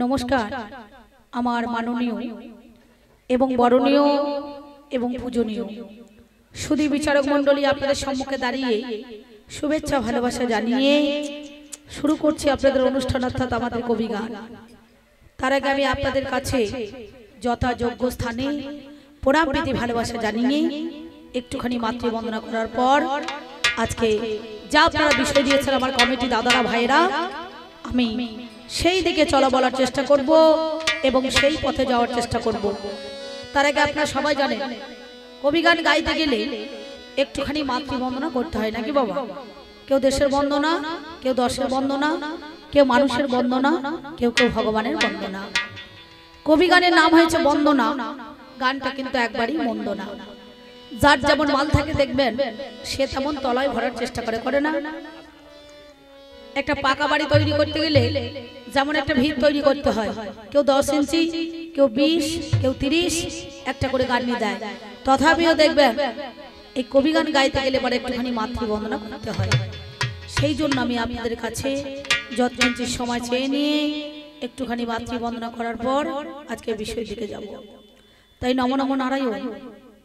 নমস্কার। আমার মাননীয় এবং বরণীয় এবং পূজনীয় সুধী বিচারক মণ্ডলী, আপনাদের সম্মুখে দাঁড়িয়ে শুভেচ্ছা ভালোবাসা জানিয়ে শুরু করছি আপনাদের অনুষ্ঠান, অর্থাৎ আমাদের কবিগান। তার আগে আমি আপনাদের কাছে যথাযোগ্য স্থানে প্রণাম প্রীতি ভালোবাসা জানিয়ে একটুখানি মাতৃবন্দনা করার পর আজকে যা আপনারা বিষয় দিয়েছেন আমার কমিটি দাদারা ভাইয়েরা, আমি সেই দিকে চলা বলার চেষ্টা করব এবং সেই পথে যাওয়ার চেষ্টা করব। তার আগে আপনারা সবাই জানেন কবিগান গাইতে গেলে একটুখানি মাতৃবন্দনা করতে হয় নাকি বাবা? কেউ দেশের বন্দনা, কেউ দশের বন্দনা, কেউ মানুষের বন্দনা, কেউ কেউ ভগবানের বন্দনা। কবিগানের নাম হয়েছে বন্দনা, গানটা কিন্তু একবারই মন্দ না। যার যেমন মাল থাকে দেখবেন সে তেমন তলায় ভরার চেষ্টা করে না? একটা পাকা বাড়ি তৈরি করতে গেলে যেমন একটা ভিত তৈরি করতে হয়, কেউ 10 ইঞ্চি, কেউ 20, কেউ 30 একটা করে গান নিয়ে দেয়। তথাপিও দেখবেন এই কবিগান গাইতে গেলে পরে একটুখানি মাতৃবন্দনা করতে হয়। সেই জন্য আমি আপনাদের কাছে যতকিঞ্চি সময় চেয়ে নিয়ে একটুখানি মাতৃবন্দনা করার পর আজকে বিষয়ের দিকে যাব। তাই নম নম নারায়ণ,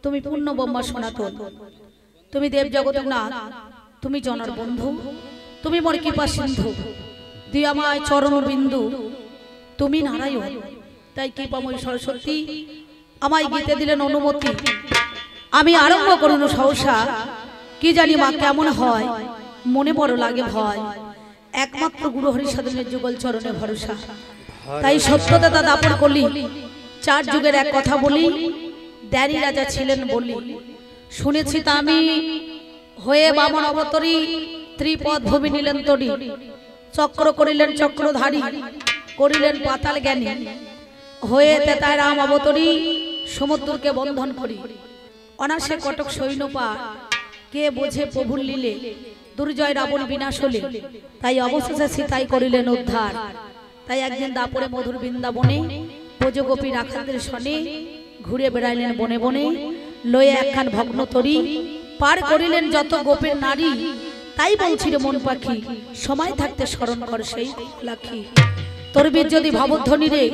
তুমি পূর্ণ ব্রহ্মা সনাতন, তুমি দেব জগতের নাথ, তুমি জনার বন্ধু, তুমি মোর কৃপা সিন্ধু, তুই আমায় চরণ বিন্দু, তুমি নারায়ণ। তাই কৃপাময়ী সরস্বতী আমায় গীতে দিলেন অনুমতি। আমি আরম্ভ করুন সহসা, কি জানি মা কেমন হয়, মনে বড় লাগে ভয়, একমাত্র গুরু হরি সাধনের যুগল চরণে ভরসা। তাই সত্যতা তা দাপন করলি, 4 যুগের এক কথা বলি, দ্যারি রাজা ছিলেন বলি। শুনেছি তা আমি, হয়ে বামন অবতরী, ত্রিপদ ভূমি নিলেন তরি, চক্র করিলেন চক্রধারী, করিলেন পাতাল জ্ঞানী, হয়ে তেতায় রাম অবতরী, সমুদ্রকে বন্ধন করি। অনাসে কটক সৈন্য পা, কে বোঝে প্রভুর লীলে, দুর্জয় রাবণ বিনাশ হলে, তাই অবশেষে সীতাই করিলেন উদ্ধার। তাই একদিন দাপরে মধুর বৃন্দাবনে ব্রজগোপী রাখালদের সনে ঘুরে বেড়াইলেন বনে বনে, লয়ে একখান ভগ্ন তরি, পার করিলেন যত গোপের নারী। তাই বলছিল মন পাখি, সময় থাকতে স্মরণ কর সেই লাখি। তোর বীর যদি ভবধ্বনি রে,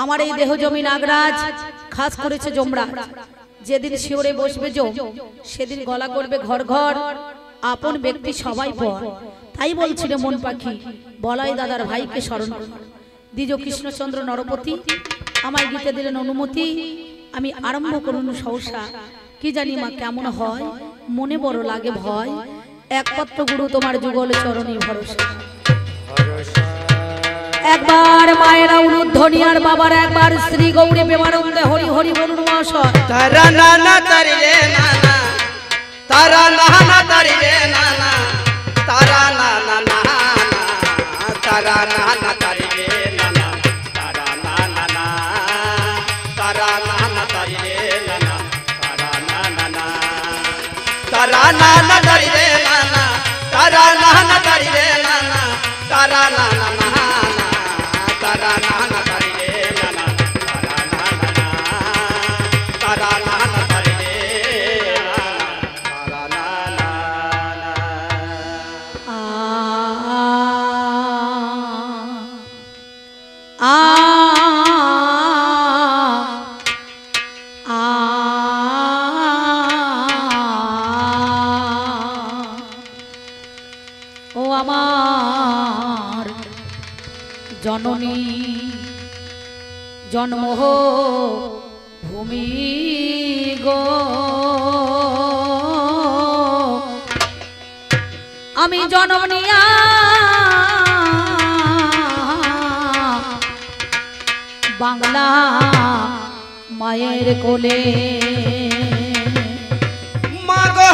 আমার এই দেহ জমি নাগরাজ, খাস করেছে যমরাজ। যেদিন শিওরে বসবে জম, সেদিন গলা করবে ঘর ঘর, আপন ব্যক্তি সবাই পর। তাই বলছিল মন পাখি, বলাই দাদার ভাইকে স্মরণ কর। দ্বিজ কৃষ্ণচন্দ্র নরপতি আমায় গীতে দিলেন অনুমতি। আমি আরম্ভ করুন সহসা, কি জানি মা কেমন হয়, মনে বড় লাগে ভয়, একমাত্র গুরু তোমার যুগল চরণে ভরসা। একবার মায়েরা উলুধ্বনি আর বাবার একবার শ্রী গৌরী প্রেমানন্দে হরি হরি বলুন মহাশয়। তারা নানা তারি রে নানা, তারা নানা তারি রে নানা, তারা নানা নানা, তারা নানা তারি রে নানা, তারা নানা না, তারা নানা তারি রে নানা, তারা নানা না, তারা নানা তারি রে নানা, তারা নানা তারি রে নানা, তারা নানা না, তারা নানা তারি রে নানা, তারা নানা না, তারা নানা তারি রে নানা, তারা নানা ও আমার জননী জন্ম ভূমি গো, আমি জন্ম নিয়া বাংলা মায়ের কোলে। মাগো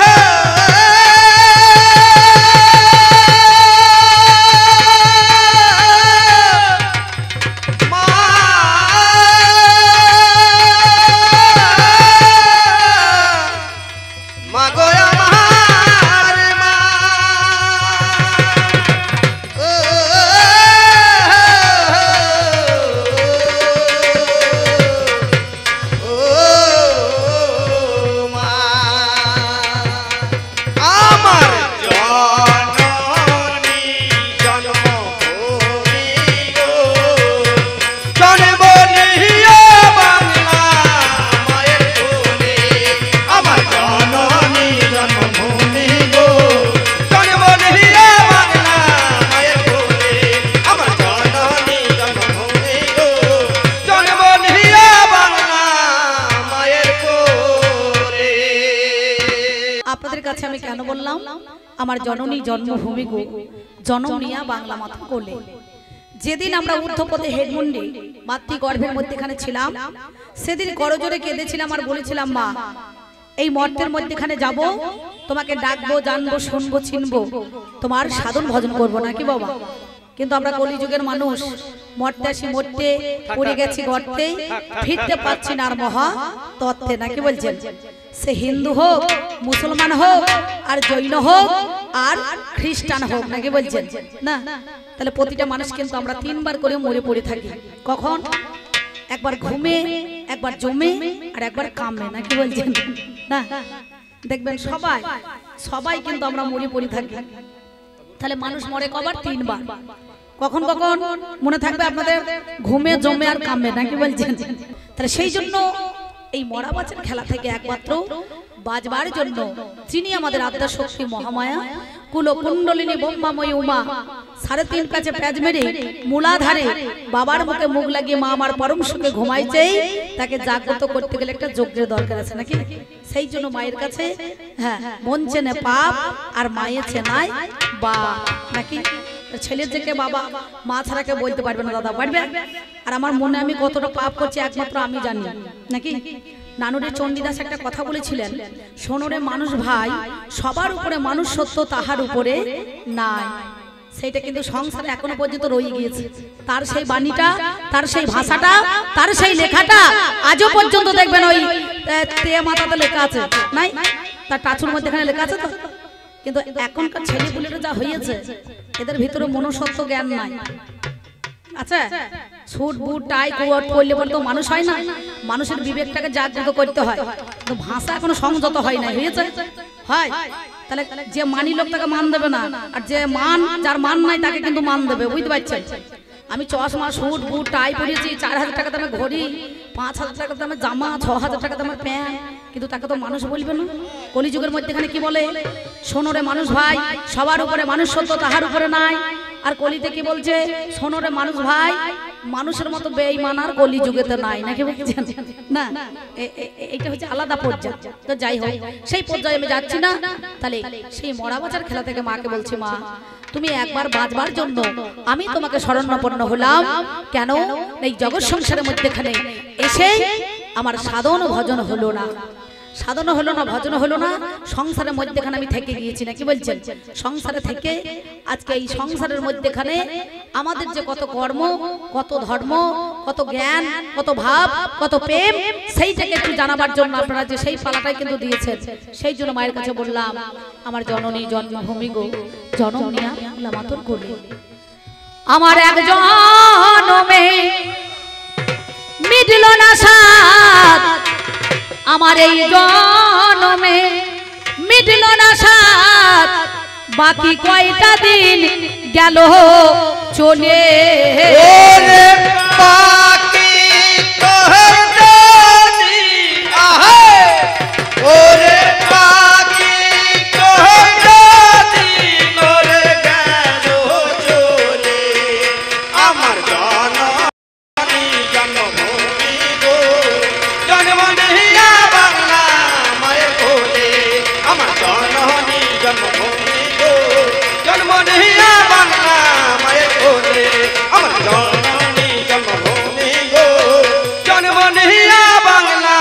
বললাম আমার জননী জন্মভূমি গো, জনম নিয়া বাংলা মাথা কোলে। যেদিন আমরা ঊর্ধ্বপথে হেডমুন্ডি মাতৃগর্ভের মধ্যেখানে ছিলাম, সেদিন করজোরে কেঁদেছিলাম আর বলেছিলাম, মা এই মর্তের মধ্যেখানে যাব, তোমাকে ডাকবো, জানবো, শুনবো, চিনবো, তোমার সাধন ভজন করবো নাকি বাবা। কিন্তু আমরা কলিযুগের মানুষ, মরতে আসি মরতে, পড়ে গেছি গর্তে, ফিরতে পারছি না আর মহা তত্ত্বে নাকি বলছেন। সে হিন্দু হোক, মুসলমান হোক, আর জৈন হোক, আর খ্রিস্টান হোক নাকি বলছেন না। তাহলে প্রতিটা মানুষ কিন্তু আমরা তিনবার করে মরে পড়ে থাকি। কখন? একবার ঘুমে, একবার জমে, আর একবার কামে নাকি বলছেন না। দেখবেন সবাই সবাই কিন্তু আমরা মরে পড়ে থাকি। তাহলে মানুষ মরে কবার? তিনবার। কখন কখন মনে থাকবে আপনাদের? ঘুমে, জমে, আর কামে নাকি বলছেন। তাহলে সেই জন্য এই মরা বাঁচার খেলা থেকে একমাত্র বাজবার জন্য যিনি আমাদের আদ্যা শক্তি মহামায়া, কুল কুণ্ডলিনী ব্রহ্মাময়ী উমা, 3.5 কাছে প্যাজ মেরে মূলাধারে বাবার মুখে মুখ লাগিয়ে মা আমার পরম সুখে ঘুমাইছেই, তাকে জাগ্রত করতে গেলে একটা যজ্ঞের দরকার আছে নাকি। সেই জন্য মায়ের কাছে হ্যাঁ, মন চেনে পাপ আর মায়ের চেনায় বা নাকি। ছেলের যে কে বাবা, মা ছাড়া কেউ বলতে পারবে না দাদা, পারবে? আর আমার মনে আমি কতটা পাপ করছি একমাত্র আমি জানি নাকি। নানুরে চণ্ডীদাস একটা কথা বলেছিলেন, শোনরে মানুষ ভাই, সবার উপরে মানুষ সত্য, তাহার উপরে নাই। সেইটা কিন্তু সংসারে এখনো পর্যন্ত রয়ে গিয়েছে। তার সেই বাণীটা, তার সেই ভাষাটা, তার সেই লেখাটা আজও পর্যন্ত দেখবেন ওই তে মাথাতে লেখা আছে নাই, তার টাচুর মধ্যে এখানে লেখা আছে তো। কিন্তু এখনকার ছেলেপুলেরা যা হয়েছে, এদের ভিতরে মনুষ্যত্ব জ্ঞান নাই। আচ্ছা, সুট বুট টাই কোট পরলে পরে তো মানুষ হয় না। মানুষের বিবেকটাকে জাগ্রত করতে হয়, কিন্তু ভাষা এখনো সংযত হয় না। হয়েছে হয়। তাহলে যে মানি লোক তাকে মান দেবে না, আর যে মান, যার মান নাই তাকে কিন্তু মান দেবে। বুঝতে পারছেন? আমি চশমা, সুট বুট টাই পরেছি, 4000 টাকা দামে ঘড়ি, 5000 টাকা দামে জামা, 6000 টাকা দামের প্যান্ট, কিন্তু তাকে তো মানুষ বলবে না। কলিযুগের মধ্যেখানে কি বলে? শোনরে মানুষ ভাই, সবার উপরে মানুষ সত্য, তাহার উপরে নাই। আর কলিতে কি বলছে? শোনরে মানুষ ভাই, মানুষের মতো বেঈমান আর কলিযুগেতে নাই নাকি বলছেন না। এটা হচ্ছে আলাদা পর্যায়। তো যাই হোক, সেই পর্যায়ে আমি যাচ্ছি না। তাহলে সেই মরা বাঁচার খেলা থেকে মাকে বলছি, মা তুমি একবার বাঁচবার জন্য আমি তোমাকে শরণাপন্ন হলাম। কেন? এই জগৎ সংসারের মধ্যেখানে এসে আমার সাধন ভজন হলো না, সাধন হলো না, ভজন হলো না। সংসারের মধ্যেখানে আমি থেকে গিয়েছি নাকি বলছেন। সংসারে থেকে আজকে এই সংসারের মধ্যেখানে আমাদের যে কত কর্ম, কত ধর্ম, কত জ্ঞান, কত ভাব, কত প্রেম, সেইটাকে একটু জানাবার জন্য আপনারা যে সেই পালাটাই কিন্তু দিয়েছেন। সেই জন্য মায়ের কাছে বললাম, আমার জননী জন্মভূমি গো, জনম নিয়া বাংলা মাতর কোলে। আমার এক জনমে মিটল না সাধ, আমার এই জনমে মিটল না সাধ, বাকি কয়টা দিন গেল চলে। বাকি কয়টা দিন, ওরে বাকি কয়টা দিন ওরে গেল চলে। আমার জননী জন্মভূমি গো, জন্ম নিয়া বাংলা মায়ের কোলে। আমার জননী জন্মভূমি গো, জন্ম নিয়া বাংলা মায়ের কোলে। আমার জননী জন্মভূমি গো, জন্ম নিয়া বাংলা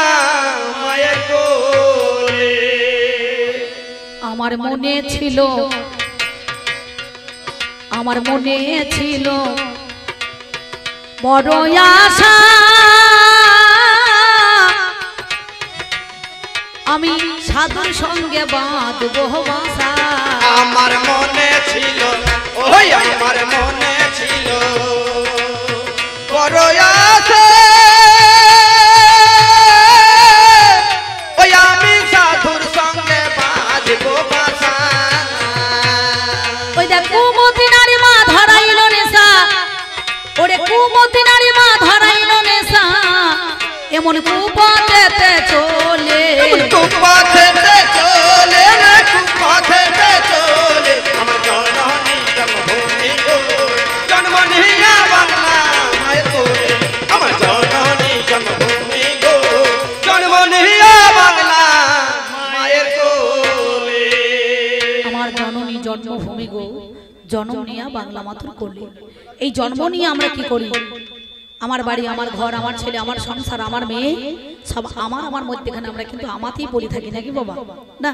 মায়ের কোলে। আমার মনে ছিল, আমার মনে ছিল বড় আশা, আমি সাধুর সঙ্গে বাঁধবো বাসা। আমার মনে ছিল, ওই আমার মনে ছিল বড় আশা, ওই আমি সাধুর সঙ্গে বাঁধবো বাসা। ওই দেখ কুমতি নারী মা ধরাইল নেশা, ওরে কুমতি নারী মা ধরাইল নেশা, এমন কুপথেতে চলে, কুপথেতে চলে রে, কুপথেতে চলে। আমার জননী জন্মভূমি গো, জন্ম নিয়া বাংলা মায়ের কোলে। আমার জননী জন্মভূমি গো, জন্ম নিয়া বাংলা মায়ের কোলে। জন্ম নিয়ে বাংলা মাতুর করলি। এই জন্ম নিয়ে আমরা কি করি? আমার বাড়ি, আমার ঘর, আমার ছেলে, আমার সংসার, আমার মেয়ে, সব আমার মধ্যেখানে আমরা কিন্তু আমাতেই পড়ে থাকি নাকি বাবা? না,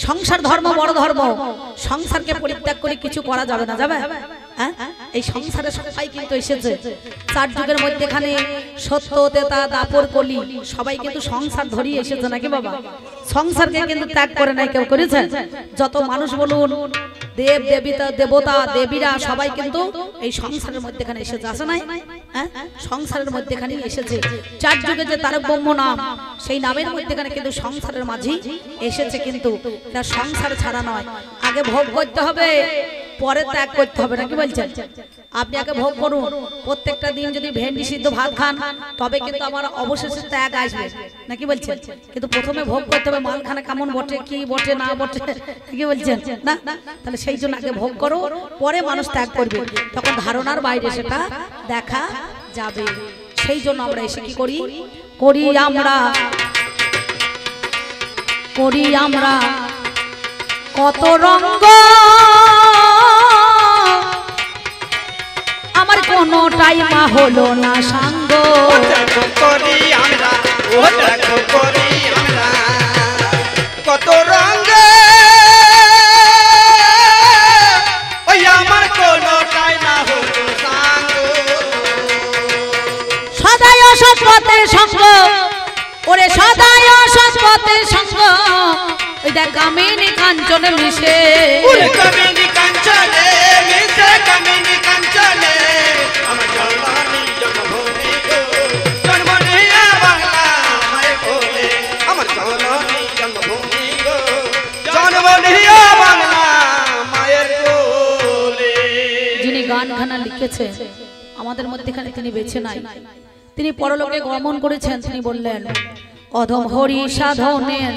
সংসার ধর্ম বড় ধর্ম। সংসারকে পরিত্যাগ করে কিছু করা যাবে না, যাবে? হ্যাঁ, এই সংসারে সবাই কিন্তু এসেছে। চার যুগের মধ্যেখানে সত্য, তেতা, দাপর, কলি সবাই কিন্তু সংসার ধরিয়ে এসেছে নাকি বাবা? সংসারকে কিন্তু ত্যাগ করে নাই কেউ, করেছে? যত মানুষ বলুন, দেব দেবতা, দেবতা দেবীরা সবাই কিন্তু এই সংসারের মধ্যেখানে এসেছে, আসে নাই? হ্যাঁ, সংসারের মধ্যেখানে এসেছে। চার যুগে যে তারক ব্রহ্ম নাম, সেই নামের মধ্যেখানে কিন্তু সংসারের মাঝে এসেছে। কিন্তু এটা সংসার ছাড়া নয়, আগে ভোগ করতে হবে, পরে ত্যাগ করতে হবে নাকি বলছেন? আপনি আগে ভোগ করুন, প্রত্যেকটা দিন যদি ভেন্ডি সিদ্ধ ভাত খান তবে কিন্তু আমার অবশেষে ত্যাগ আসবে নাকি বলছেন? কিন্তু প্রথমে ভোগ করতে হবে মালখানা কেমন বটে, কি বটে না বটে, কি বলছেন? না, তাহলে সেই জন্য আগে ভোগ করো, পরে মানুষ ত্যাগ করবে, তখন ধারণার বাইরে সেটা দেখা যাবে। সেই জন্য আমরা এসে কি করি? করি আমরা কত রঙ্গ, আমার কোনো টাইমা হলো না সাঙ্গ। করি আমরা, ও দেখো করি আমরা কত রঙ, ওই আমার কোনো টাইমা হলো সাঙ্গ। সদাই অসৎ পথের সঙ্গ, ওরে সদাই অসৎ পথের সঙ্গ, ওই দেখ কামিনী কাঞ্চনে মিশে, কামিনী কাঞ্চনে মিশে, কামিনী কাঞ্চনে আমার জন্মানি জন্মভূমি গো, জন্ম নিয়া বাংলা মায়ের কোলে, আমার জন্মানি জন্মভূমি গো, জন্ম নিয়া বাংলা মায়ের কোলে। যিনি গানখানা লিখেছেন আমাদের মধ্যেখানে তিনি বেছে নাই, তিনি পরলোকে গমন করেছেন। তিনি বললেন, অধম হরি সাধনের,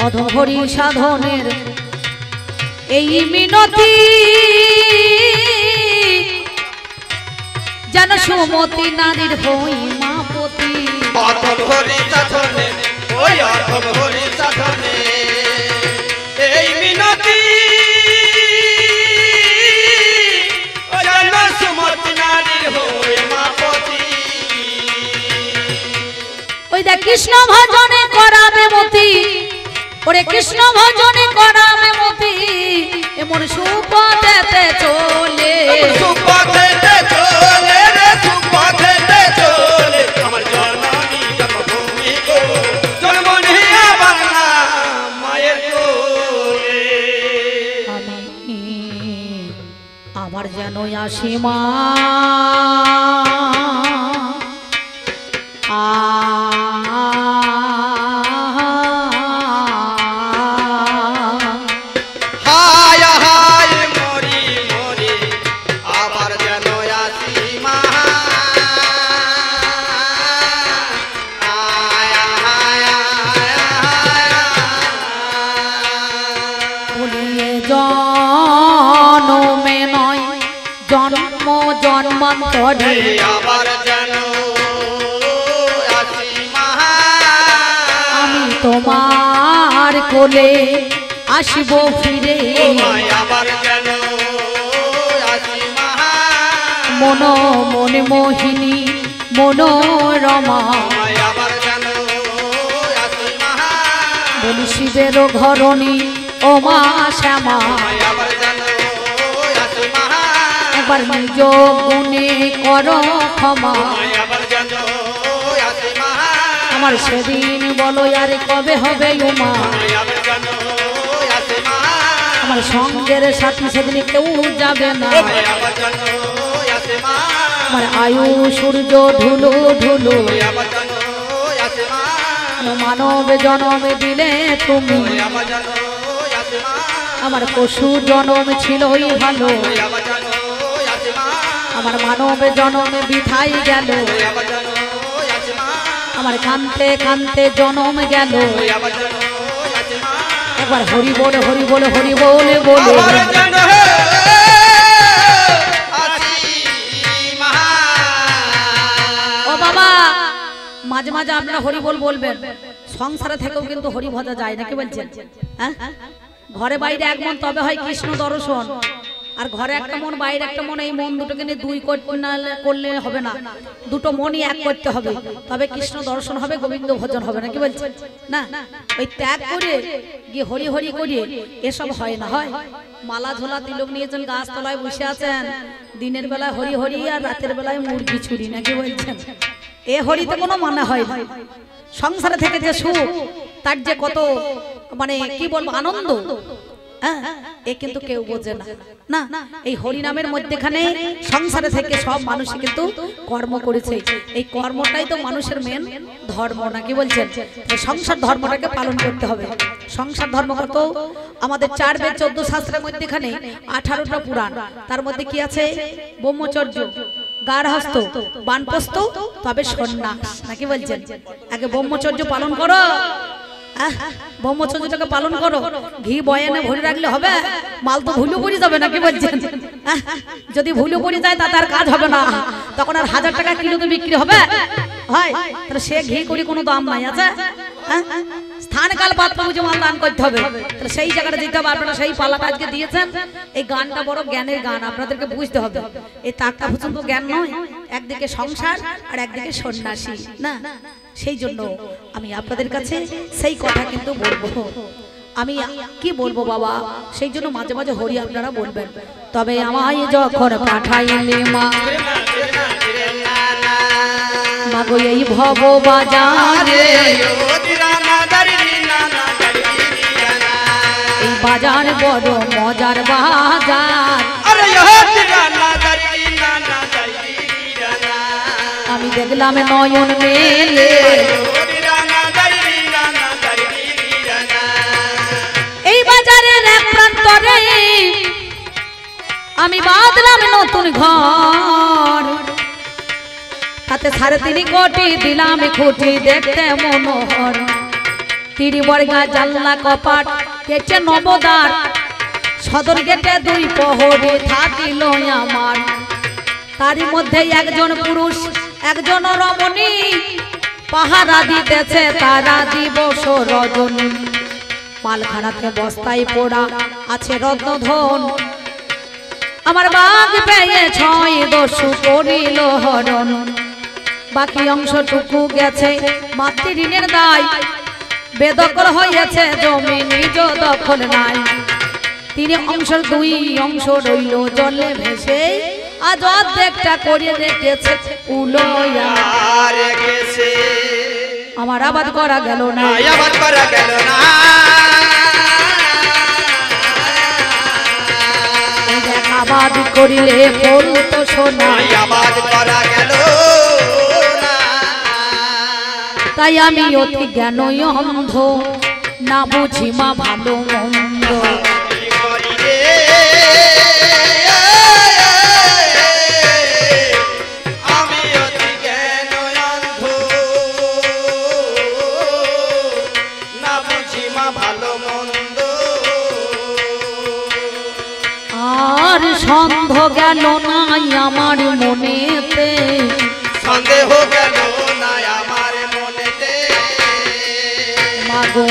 অধম হরি সাধনের এই মিনতি, যেন সুমতি নারীর হই মাপতি। অধম হরি সাধনে, ওই অধম হরি সাধনে এই মিনতি, যেন সুমতি নারীর হই মাপতি। ওই দেখ কৃষ্ণ ভজনে করাবে মতি, ওরে কৃষ্ণ ভজনে করাবে মতি, এমন সুপথেতে চলে, সুপথেতে চলে রে, সুপথেতে চলে আমার জন্মানি জন্মভূমি গো, জন্ম নিয়া বাংলা মায়ের কোলে। আমি আমার যেন আসিমা হায় হায় মরি মরি আবার যেন আসি মা, হায় হায় বলিয়ে জনমে নয় জন্ম জন্মান্তরে, আবার যেন আসি মা, আমি তোমার কোলে আসিব ফিরে, আবার যেন আসি মা, মন মনে মোহিনী মনোরমা, আবার যেন আসি মা, বলি শিবের ঘরণী ও মা শ্যামা, আবার যেন আসি মা, একবার নিজ গুণে কর ক্ষমা, আবার যেন আসি মা, আমার সেদিন বলো আর কবে হবে উমা, আবার যেন আসি মা, আমার সঙ্গের সাথী সেদিন কেউ যাবে না, আবার যেন আসি মা, আমার আয়ু সূর্য ধুলো ধুলো, আবার যেন আসি মা, মানব জনম দিলে তুমি, আবার যেন আসি মা, আমার পশু জনম ছিলই ভালো, আবার যেন আসি মা, আমার মানব জনম বিথাই গেল, আবার যেন আসি মা, আমার কান্তে কান্তে জনম গেল, আবার যেন আসি মা, একবার হরি বলে হরি বলে হরি বলে বলে, আবার যেন আসি মা। ও বাবা, মাঝে মাঝে আপনারা হরি বল বলবেন, সংসারে থেকেও কিন্তু হরি ভজা যায় নাকি বলছেন? হ্যাঁ, ঘরে বাইরে এক মন তবে হয় কৃষ্ণ দর্শন। আর ঘরে একটা মন বাইরে একটা মন, এই মন দুটোকে নিয়ে দুই করলে হবে না, দুটো মনই এক করতে হবে, তবে কৃষ্ণ দর্শন হবে, গোবিন্দ ভজন হবে। না কি বলছেন? না ওই ত্যাগ করে গিয়ে হরি হরি করিয়ে এসব হয় না। হয় মালা ঝোলা তিলক নিয়েছেন, গাছ তলায় বসে আছেন, দিনের বেলায় হরি হরি আর রাতের বেলায় মুরগি ছুরি। না কি বলছেন? এ হরিতে কোনো মানে হয় না। সংসারে থেকে যে সুখ, তার যে কত মানে কি বলবো আনন্দ, হ্যাঁ এ কিন্তু কেউ বোঝে না। না এই হরি নামের মধ্যেখানে সংসারে থেকে সব মানুষ কিন্তু কর্ম করেছে, এই কর্মটাই তো মানুষের মেন ধর্ম। না কি বলছেন? সংসার ধর্মটাকে পালন করতে হবে। সংসার ধর্ম কত? আমাদের 4 বেদ 14 শাস্ত্রের মধ্যেখানে 18টা পুরাণ, তার মধ্যে কি আছে? ব্রহ্মচর্য, গার্হস্থ, বানপ্রস্থ, তবে সন্ন্যাস। নাকি বলছেন? আগে ব্রহ্মচর্য পালন করো, ব্রহ্মচর্যটাকে পালন করো। ঘি বয়ানে ভরে রাখলে হবে? মাল তো ভুলু পড়ে যাবে। নাকি বলছেন? যদি ভুলু পড়ে যায় তার কাজ হবে না, তখন আর 1000 টাকা কিলোতে বিক্রি হবে? হয় তাহলে সে ঘি করি কোনো দাম নাই আছে। স্থান কাল পাত্র বুঝে মাল দান করতে হবে, তাহলে সেই জায়গাটা যেতে হবে। আপনারা সেই পালাটা আজকে দিয়েছেন, এই গানটা বড় জ্ঞানের গান, আপনাদেরকে বুঝতে হবে। এই তাকটা ভুজন তো জ্ঞান নয়, একদিকে সংসার আর একদিকে সন্ন্যাসী। না সেই জন্য আমি আপনাদের কাছে সেই কথা কিন্তু বলবো। আমি কি বলবো বাবা, সেই জন্য মাঝে মাঝে হরি আপনারা বলবেন। তবে আমায় যখন পাঠাইলে মা মাগো এই ভব বাজারে, এই বাজার বড় মজার বাজার, আমি দেখলাম নয়ন মেলে, এই বাজারের এক প্রান্তরে আমি বাঁধলাম নতুন ঘর, তাতে 3.5 কোটি দিলাম খুঁটি, দেখতে মনোহর। 3 বর্গা জানলা কপাট কেটে নবদ্বার, সদর গেটে 2 প্রহরী থাকিল আমার, তারই মধ্যে একজন পুরুষ একজন রমণী, পাহারা দিতেছে তারা দিবস রজনী। মালখানাতে বস্তায় পোড়া আছে রত্নধন, আমার বাঘ পেয়ে 6 দস্যু করিল হরণ, বাকি অংশটুকু গেছে মাতৃঋণের দায়, বেদখল হয়েছে জমি নিজ দখল নাই। 3 অংশের 2 অংশ রইল জলে ভেসে, আজ অর্ধেকটা করে রেখেছে উলয়া রেখেছে, আমার আবাদ করা গেল না, আবাদ করা গেল না। আবাদ করিলে ফল তো সোনা, আবাদ করা গেল না। তাই আমি অতি জ্ঞান অন্ধ, না বুঝি মা ভালো মন্দ, আর সন্দেহ গেল নাই আমার মনেতে, সন্দেহ গেল নাই আমার মনেতে, মাগো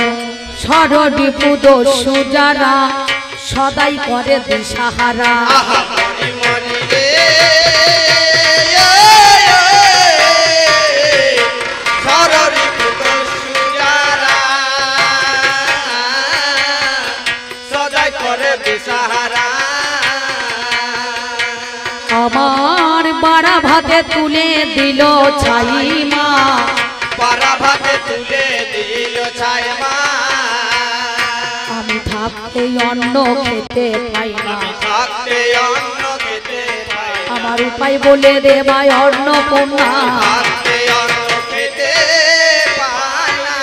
ষড়রিপু দস্যু যারা সদাই করে দিশাহারা, আমার বাড়া ভাতে তুলে দিল ছাই মা, বাড়া ভাতে তুলে দিল ছাই মা, আমি থাকতে অন্ন খেতে পাই না, থাকতে অন্ন খেতে পাই না, আমার উপায় বলে দে ভাই অন্নপূর্ণা, থাকতে অন্ন খেতে পাই না।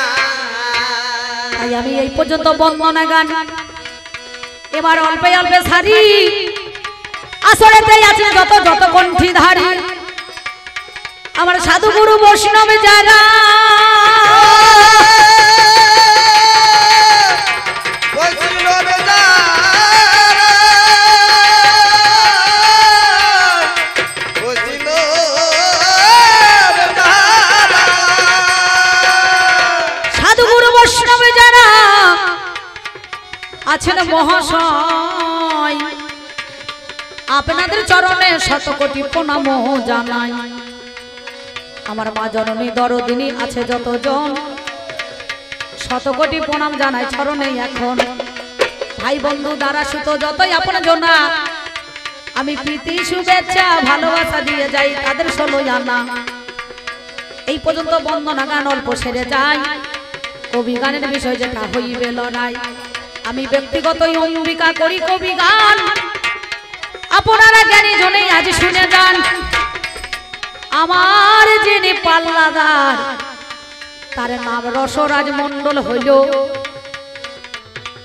তাই আমি এই পর্যন্ত বন্দনা গান, এবার অল্পে অল্পে সারি, আসরেতে আছে যত যত কণ্ঠীধারী আমার সাধু গুরু বৈষ্ণব যারা, সাধু গুরু বৈষ্ণব যারা আছেন মহাশয়, আপনাদের চরণে শত কোটি প্রণাম জানাই। আমার মা জননী দরদিনী আছে যতজন, শত কোটি প্রণাম জানাই চরণে। এখন ভাই বন্ধু দ্বারা সুত যতই আপন জনা, আমি প্রীতি শুভেচ্ছা ভালোবাসা দিয়ে যাই তাদের 16 আনা। এই পর্যন্ত বন্দনা গান অল্প সেরে যায়, কবি গানের বিষয় যেটা হইবে লড়াই। আমি ব্যক্তিগতই অম্বিকা করি কবি গান, আপনারা জ্ঞানী জনেই আজ শুনে যান। আমার যিনি পাল্লাদার, তার নাম রসরাজ মণ্ডল হইল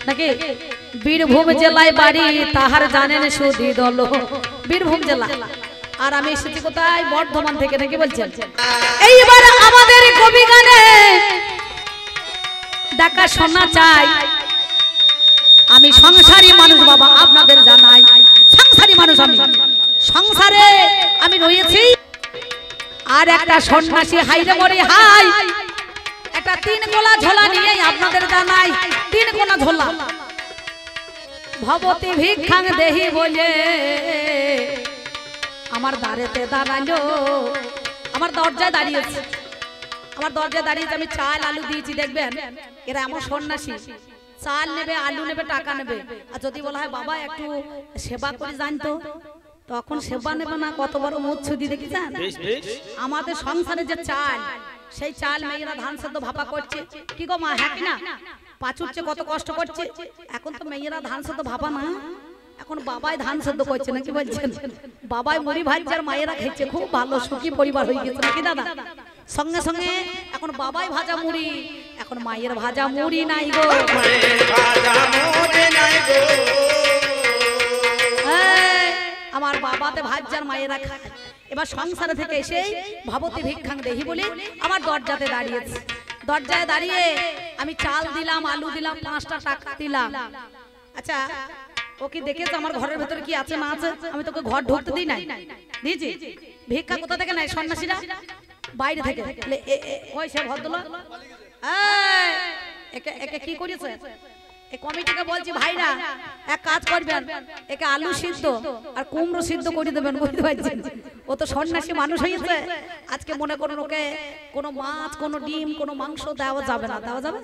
নাকি বীরভূম জেলায় বাড়ি, তাহার জানেন সুধী দল। বীরভূম জেলা, আর আমি এসেছি কোথায়? বর্ধমান থেকে নাকি বলছেন। এইবার আমাদের কবি গানে দেখা শোনা চাই। আমি সংসারী মানুষ বাবা, আপনাদের জানাই সংসারী মানুষ। আমি সংসারে আমি রয়েছি। আর একটা সন্ন্যাসী হাইরে মরে হাই, একটা 3 কোলা ঝোলা নিয়ে আপনাদের জানাই। 3 কোলা ঝোলা, ভবতী ভিক্ষাং দেহি বলে আমার দ্বারেতে দাঁড়ালো, আমার দরজায় দাঁড়িয়েছে। আমার দরজায় দাঁড়িয়েছে, আমি চাল আলু দিয়েছি। দেখবেন এরা এমন সন্ন্যাসী, চাল নেবে, আলু নেবে, টাকা নেবে। আর যদি বলা হয় বাবা একটু সেবা করে জানতো, তখন সেবা নেবে না। কত বড় মুখ ছুদি দেখি যান। আমাদের সংসারে যে চাল, সেই চাল মেয়েরা ধান সেদ্ধ ভাপা করছে। কি গো মা, হ্যাঁ কিনা? পাচুচ্ছে কত কষ্ট করছে। এখন তো মেয়েরা ধান সেদ্ধ ভাপা না, এখন বাবাই ধান সেদ্ধ করছে নাকি বলছেন। বাবাই মুড়ি ভাজার মায়েরা খেয়েছে, খুব ভালো সুখী পরিবার হয়ে গেছে নাকি দাদা। সঙ্গে সঙ্গে এখন বাবাই ভাজা মুড়ি, এখন মায়ের ভাজা মুড়ি নাই গো। আমার বাবাতে ভাজার মায়েরা খায়। এবার সংসারে থেকে এসে ভবতী ভিক্ষাং দেহি বলে আমার দরজাতে দাঁড়িয়েছে। দরজায় দাঁড়িয়ে আমি চাল দিলাম, আলু দিলাম, 5টা টাকা দিলাম। আচ্ছা, ও কি দেখেছে আমার ঘরের ভেতরে কি আছে না আছে? আমি তোকে ঘর ঢুকতে দিই নাই, দিয়েছি। ভিক্ষা কোথা থেকে নেয় সন্ন্যাসীরা? বাইরে থেকে। ওই সে ভদ্রলোক একে কি করেছে? এই কমিটিকে বলছি ভাইরা এক কাজ করবেন, একে আলু সিদ্ধ আর কুমড়ো সিদ্ধ করে দেবেন, বুঝতে পারছেন? ও তো সন্ন্যাসী মানুষ হয়েছে। আজকে মনে করুন ওকে কোনো মাছ, কোনো ডিম, কোনো মাংস দেওয়া যাবে না। দেওয়া যাবে?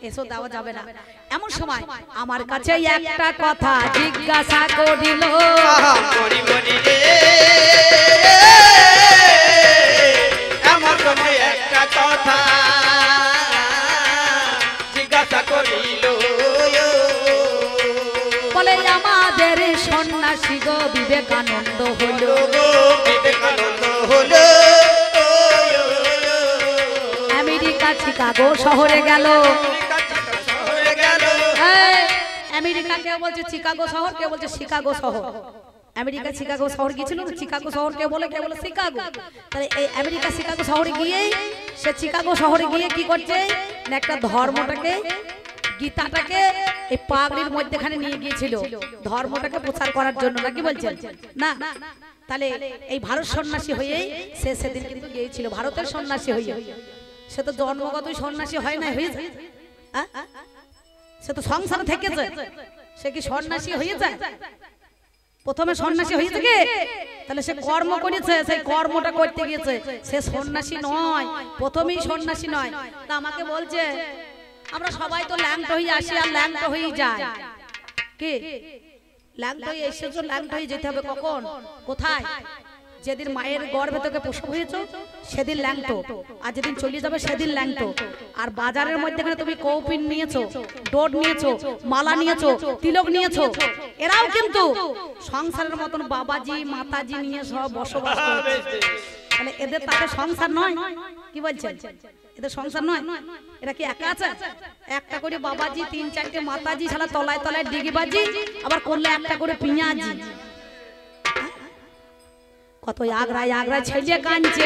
এসো দেওয়া যাবে না। এমন সময় আমার কাছে একটা কথা জিজ্ঞাসা করিল, এমন সময় একটা কথা জিজ্ঞাসা করিল, বলে আমাদের সন্ন্যাসী গো বিবেকানন্দ হলো, বিবেকানন্দ হলো আমেরিকা চিকাগো শহরে গেল। আমেরিকা কেউ বলছে চিকাগো শহর, কেউ বলছে শিকাগো শহর। আমেরিকা চিকাগো শহর গিয়েছিল, চিকাগো শহর কেউ বলে, কেউ বলে শিকাগো। তাহলে এই আমেরিকা শিকাগো শহরে গিয়েই সে চিকাগো শহরে গিয়ে কি করছে না, একটা ধর্মটাকে, গীতাটাকে এই পাগড়ির মধ্যেখানে নিয়ে গিয়েছিল ধর্মটাকে প্রচার করার জন্য, নাকি বলছেন না? তাহলে এই ভারত সন্ন্যাসী হয়েই সে সেদিন কিন্তু গিয়েছিল, ভারতের সন্ন্যাসী হয়ে। সে তো জন্মগতই সন্ন্যাসী হয় না, হয়েছে? সে তো সংসার থেকেছে, সে কি সন্ন্যাসী হয়ে যায়? প্রথমে সন্ন্যাসী হয়েছে কি? তাহলে সে কর্ম করেছে, সেই কর্মটা করতে গিয়েছে। সে সন্ন্যাসী নয়, প্রথমেই সন্ন্যাসী নয়। তা আমাকে বলছে আমরা সবাই তো ল্যাংট হয়ে আসি আর ল্যাংট হয়ে যায়। কি ল্যাংট হয়ে এসেছো, ল্যাংট হয়ে যেতে হবে কখন, কোথায়? যেদিন মায়ের গর্ভে তোকে প্রসব হয়েছে সেদিন ল্যাংটো, আর যেদিন চলে যাবে সেদিন ল্যাংটো। আর বাজারের মধ্যে তুমি কৌপিন নিয়েছো, ডোর নিয়েছো, মালা নিয়েছো, তিলক নিয়েছো, এরাও কিন্তু সংসারের মতন বাবাজি মাতাজি নিয়ে সব বসবাস করছে। তাহলে এদের তাতে সংসার নয়, কি বলছেন? এদের সংসার নয়। এরা কি একা আছে? একটা করে বাবাজি, 3-4টে মাতাজি, ছাড়া তলায় তলায় ডিগিবাজি, আবার করলে একটা করে পিঁয়াজি। কত আগ্রায় আগ্রায় ছেলে কাঁদছে,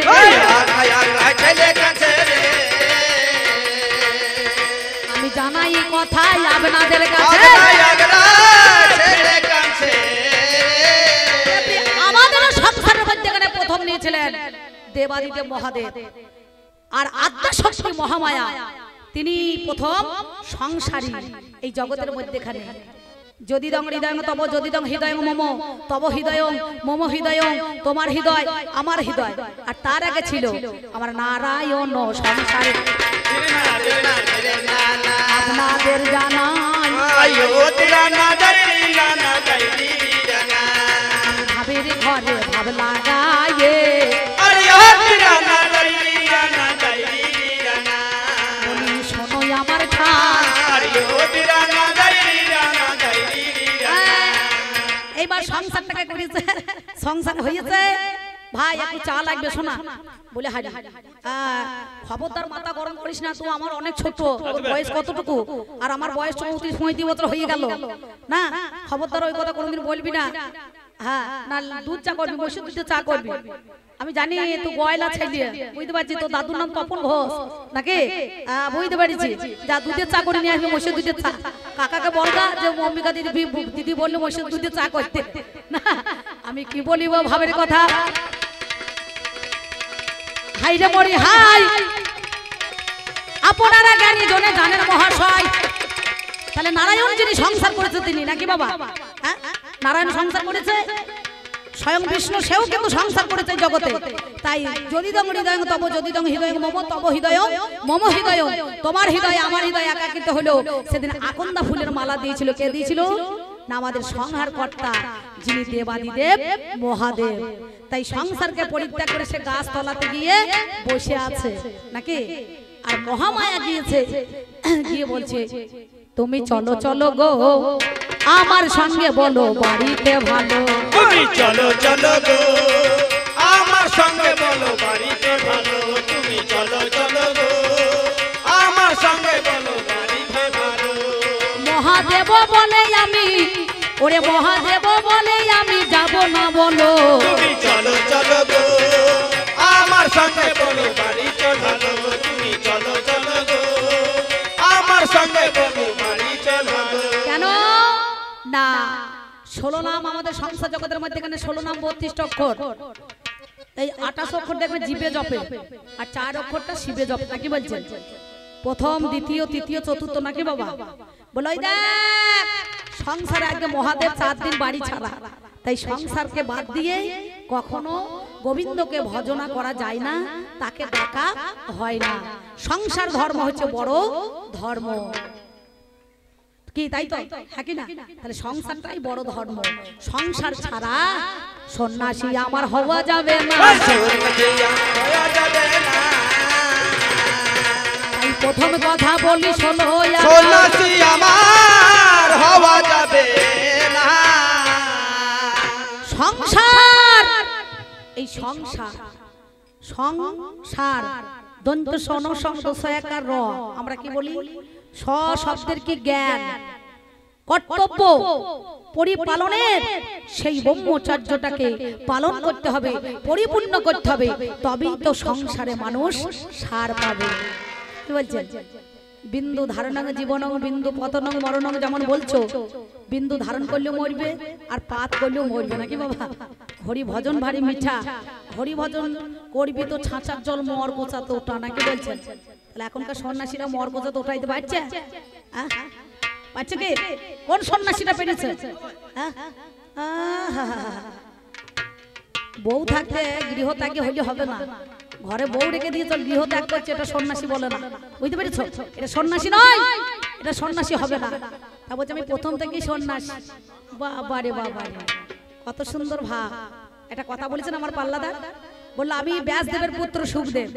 আমি জানাই কথাই আপনাদের কাছে। আমাদের সংসারের মধ্যে প্রথম নিয়েছিলেন দেবাদিদেব মহাদেব, আর আদ্যাশক্তি মহামায়া, তিনি প্রথম সংসারী এই জগতের মধ্যেখানে। যদি দং হৃদয়ং তব যদি দং হৃদয়ং মম তব হৃদয়ং মম হৃদয়ং তোমার হৃদয় আমার হৃদয়। আর তার আগে ছিল আমার নারায়ণ সংসারে আপনাদের জানাই ভাবের ঘরে ভাব লাগায়ে শোনো আমার খান। এইবার সংসারটাকে করেছে, সংসার হয়েছে ভাই একটু চা লাগবে শোনা বলে হারি খবরদার মাথা গরম করিস না, তুই আমার অনেক ছোট, বয়স কতটুকু আর আমার বয়স 34-35 বছর হয়ে গেল না, খবরদার ওই কথা কোনোদিন বলবি না। হ্যাঁ না দুধ চা করবি, বসে দুধে চা করবি। আমি জানি তুই গয়লা ছেলে, বুঝতে পারছি তোর দাদুর নাম তপন ঘোষ নাকি, বুঝতে পারছি। যা দুধের চা করে নিয়ে আসবে, মসজিদ দুধের চা। কাকাকে বলগা যে অম্বিকা দিদি বললে মসজিদ দুধের চা করতে না। আমি কি বলিব ভাবের কথা, হাই রে মরি হাই আপনারা জ্ঞানী জনে জানেন মহাশয়। তাহলে নারায়ণ যিনি সংসার করেছে তিনি নাকি বাবা, হ্যাঁ নারায়ণ সংসার করেছে, স্বয়ং বিষ্ণু সেও কিন্তু সংসার করেছে জগতে। তাই যদি দং হৃদয়ং তব যদি দং হৃদয়ং মম তব হৃদয়ং মম হৃদয়ং তোমার হৃদয় আমার হৃদয় একাকিত হলো। সেদিন আকন্দা ফুলের মালা দিয়েছিল, কে দিয়েছিল না আমাদের সংহার কর্তা যিনি দেবাদিদেব মহাদেব। তাই সংসারকে পরিত্যাগ করে সে গাছ তলাতে গিয়ে বসে আছে নাকি। আর মহামায়া গিয়েছে, গিয়ে বলছে তুমি চলো চলো গো আমার সঙ্গে বলো বাড়িতে ভালো, তুমি চলো চলো গো আমার সঙ্গে বলো বাড়িতে ভালো, তুমি চলো চলো গো আমার সঙ্গে বলো বাড়িতে ভালো। মহাদেব বলে আমি ওরে মহাদেব বলে আমি যাব না বলো, তুমি চলো চলো গো আমার সঙ্গে বলো বাড়িতে ভালো, তুমি চলো চলো গো আমার সঙ্গে বলো বাড়িতে ভালো। কেন না 16 নাম আমাদের সংসার জগতের মধ্যে, এখানে 16 নাম 32 অক্ষর, এই 28 অক্ষর দেখবে জিভে জপে আর 4 অক্ষরটা শিবে জপে নাকি বলছেন, প্রথম দ্বিতীয় তৃতীয় চতুর্থ নাকি বাবা বলো। ওই দেখ সংসারে আগে মহাদেব 4 দিন বাড়ি ছাড়া, তাই সংসারকে বাদ দিয়ে কখনো গোবিন্দকে ভজনা করা যায় না, তাকে ডাকা হয় না। সংসার ধর্ম হচ্ছে বড় ধর্ম কি, তাই তো হ্যাঁ কি না। তাহলে সংসারটাই বড় ধর্ম, সংসার ছাড়া সন্ন্যাসী আমার হওয়া যাবে না। এই প্রথম কথা বলি শোনো, সন্ন্যাসী আমার হওয়া যাবে না। সংসার এই সংসার সংসার দন্ত সন শব্দ সয়াকার র, আমরা কি বলি স শব্দের কি জ্ঞান কর্তব্য পরিপালনের, সেই ব্রহ্মচর্যটাকে পালন করতে হবে, পরিপূর্ণ করতে হবে, তবেই তো সংসারে মানুষ সার পাবে। কি বলছেন বিন্দু ধারণং জীবনং বিন্দু পতনং মরণং, যেমন বলছো বিন্দু ধারণ করলেও মরবে আর পাত করলেও মরবে নাকি বাবা। হরি ভজন ভারী মিঠা, হরি ভজন করবি তো ছাঁচার জল মর কোচা তো ওটা নাকি বলছেন। তাহলে এখনকার সন্ন্যাসীরা মর কোচা তো ওটাইতে পারছে, পারছে কি? কোন সন্ন্যাসীরা পেরেছে? বউ থাকতে গৃহ ত্যাগে হইলে হবে না, ঘরে বউ রেখে দিয়ে চল গৃহ ত্যাগ করছে, এটা সন্ন্যাসী বলে না, বুঝতে পেরেছো? এটা সন্ন্যাসী নয়, এটা সন্ন্যাসী হবে না। তা বলছে আমি প্রথম থেকেই সন্ন্যাসী। বাবা রে বাবা রে, কত সুন্দর ভাব। একটা কথা বলেছেন আমার পাল্লাদার, বললো আমি ব্যাসদেবের পুত্র সুখদেব,